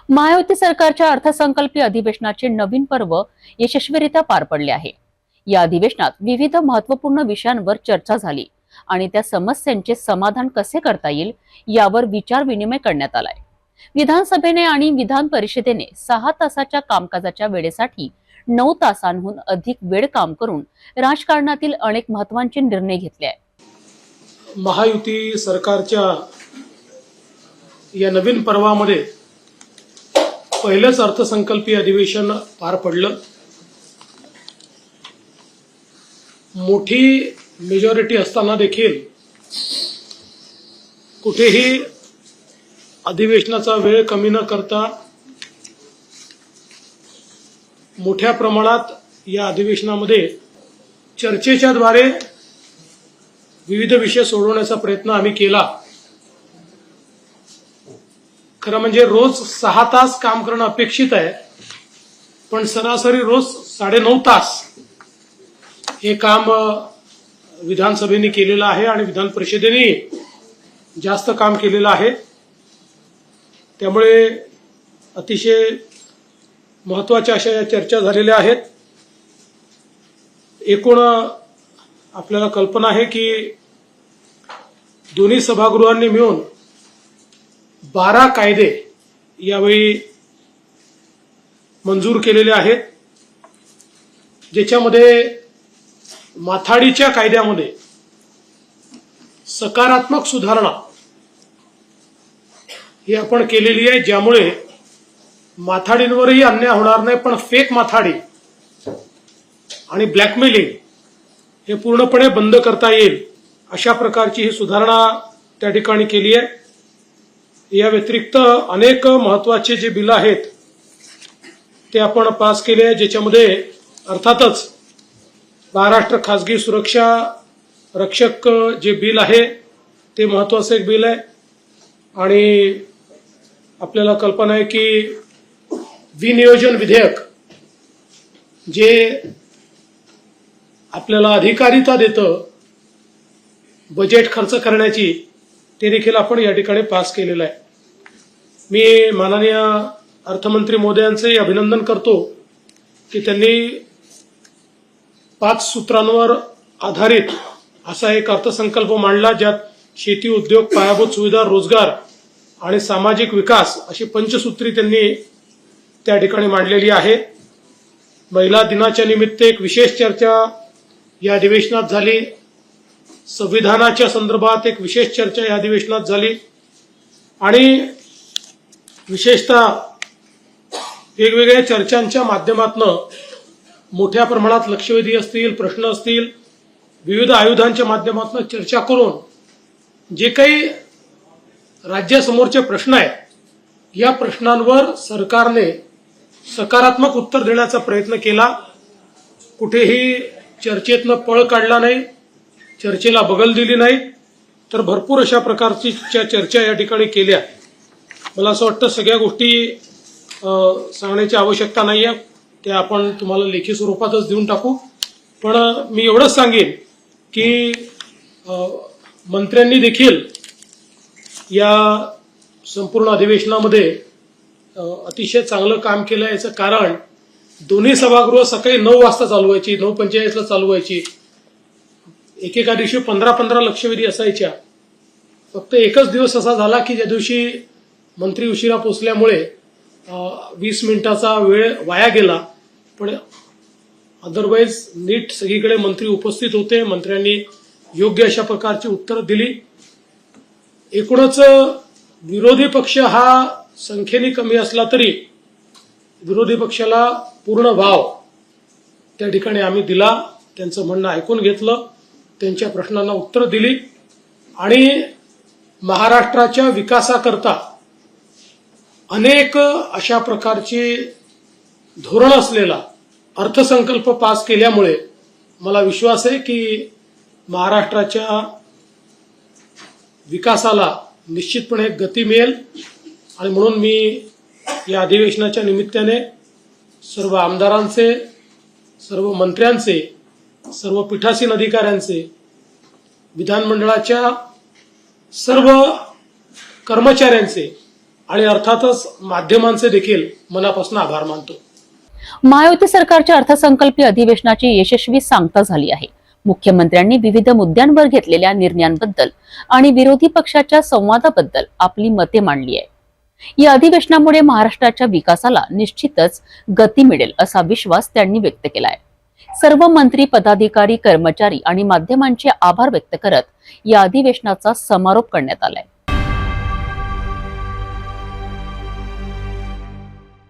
महायुती सरकारच्या अर्थसंकल्पीय अधिवेशनाचे नवीन पर्व यशस्वीरित्या पार पडले आहे। या अधिवेशनात विविध महत्त्वपूर्ण विषयांवर चर्चा झाली आणि त्या समस्यांचे समाधान कसे करता येईल यावर विचार विनिमय करण्यात आलाय। विधानसभेने आणि विधान परिषदेने 6 तासाच्या कामकाजाच्या वेळेसाठी 9 तासांहून अधिक वेळ काम करून राजकारणातील अनेक महत्त्वाचे निर्णय घेतले आहेत। महायुती सरकारच्या या नवीन पर्वामध्ये पहिलेच अर्थसंकल्पीय अधिवेशन पार पडलं। मोठी मेजॉरिटी असताना देखील कुठेही अधिवेशनाचा वेळ कमी न करता मोठ्या प्रमाणात या अधिवेशनामध्ये चर्चेच्या द्वारे विविध विषय सोडवण्याचा प्रयत्न आम्ही केला। खरं म्हणजे रोज 6 तास काम करणं अपेक्षित आहे, पण सरासरी रोज 9.5 तास हे काम विधानसभेने केलेलं आहे आणि विधान परिषदेने जास्त काम केलेलं आहे। त्यामुळे अतिशय महत्त्वाच्या अशा या चर्चा झालेल्या आहेत। एकूण आपल्याला कल्पना आहे की दोन्ही सभागृहांनी मिळून 12 कायदे यावेळी मंजूर केलेले आहेत, ज्याच्यामध्ये माथाडीच्या कायद्यामध्ये सकारात्मक सुधारणा ही आपण केलेली आहे, ज्यामुळे माथाडींवरही अन्याय होणार नाही, पण फेक माथाडी आणि ब्लॅकमेलिंग हे पूर्णपणे बंद करता येईल अशा प्रकारची ही सुधारणा त्या ठिकाणी केली आहे। या व्यतिरिक्त अनेक महत्त्वाचे जे बिल आहेत ते आपण पास केले आहे, ज्याच्यामध्ये अर्थातच महाराष्ट्र खासगी सुरक्षा रक्षक जे बिल आहे ते महत्त्वाचं एक बिल आहे। आणि आपल्याला कल्पना आहे की विनियोजन विधेयक जे आपल्याला अधिकारिता देतं बजेट खर्च करण्याची, ते देखील आपण या ठिकाणी पास केलेलं आहे। मी माननीय अर्थमंत्री महोदयांचे अभिनंदन करतो की त्यांनी 5 सूत्रांवर आधारित असा एक अर्थसंकल्प मांडला, ज्यात शेती, उद्योग, पायाभूत सुविधा, रोजगार आणि सामाजिक विकास अशी पंचसूत्री त्यांनी त्या ठिकाणी मांडलेली आहे। महिला दिनाच्या निमित्त एक विशेष चर्चा या अधिवेशनात झाली। संविधानाच्या संदर्भात एक विशेष चर्चा या अधिवेशनात झाली आणि विशेषतः वेगवेगळ्या चर्चांच्या माध्यमातून मोठ्या प्रमाणात लक्षवेधी असतील, प्रश्न असतील, विविध आयुधांच्या माध्यमातून चर्चा करून जे काही राज्यासमोरचे प्रश्न आहेत या प्रश्नांवर सरकारने सकारात्मक उत्तर देण्याचा प्रयत्न केला। कुठेही चर्चेतनं पळ काढला नाही, चर्चेला बगल दिली नाही, तर भरपूर अशा प्रकारची चर्चा या ठिकाणी केल्या। मला असं वाटतं सगळ्या गोष्टी सांगण्याची आवश्यकता नाही आहे, त्या आपण तुम्हाला लेखी स्वरूपातच देऊन टाकू। पण मी एवढंच सांगेन की मंत्र्यांनी देखील या संपूर्ण अधिवेशनामध्ये अतिशय चांगलं काम केलं। याचं कारण दोन्ही सभागृह सकाळी 9 वाजता चालू व्हायची, 9:45 चालू व्हायची। एकेका दिवशी 15-15 लक्षवेधी असायच्या। फक्त एकच दिवस असा झाला की ज्या दिवशी मंत्री उशिरा पोहोचल्यामुळे 20 मिनिटाचा वेळ वाया गेला, पण अदरवाईज नीट सगळीकडे मंत्री उपस्थित होते। मंत्र्यांनी योग्य अशा प्रकारची उत्तरं दिली। एकूणच विरोधी पक्ष हा संख्येने कमी असला तरी विरोधी पक्षाला पूर्ण वाव त्या ठिकाणी आम्ही दिला। त्यांचं म्हणणं ऐकून घेतलं, त्यांच्या प्रश्नांना उत्तर दिली आणि महाराष्ट्राच्या विकासाकरता अनेक अशा प्रकारचे धोरण असलेला अर्थसंकल्प पास केल्यामुळे मला विश्वास आहे की महाराष्ट्राच्या विकासाला निश्चितपणे गती मिळेल। आणि म्हणून मी या अधिवेशनाच्या निमित्ताने सर्व आमदारांचे, सर्व मंत्र्यांचे, सर्व पीठासीन अधिकाऱ्यांचे, विधानमंडळाच्या सर्व कर्मचाऱ्यांचे आणि अर्थातच माध्यमांचे देखील मनापासून आभार मानतो. महायुती सरकारच्या अर्थसंकल्पीय अधिवेशनाची यशस्वी सांगता झाली आहे. मुख्यमंत्र्यांनी विविध मुद्द्यांवर घेतलेल्या निर्णयांबद्दल आणि विरोधी पक्षाच्या संवादाबद्दल आपली मते मांडली आहे. या अधिवेशनामुळे महाराष्ट्राच्या विकासाला निश्चितच गती मिळेल असा विश्वास त्यांनी व्यक्त केलाय. सर्व मंत्री, पदाधिकारी, कर्मचारी आणि माध्यमांचे आभार व्यक्त करत या अधिवेशनाचा समारोप करण्यात आलाय.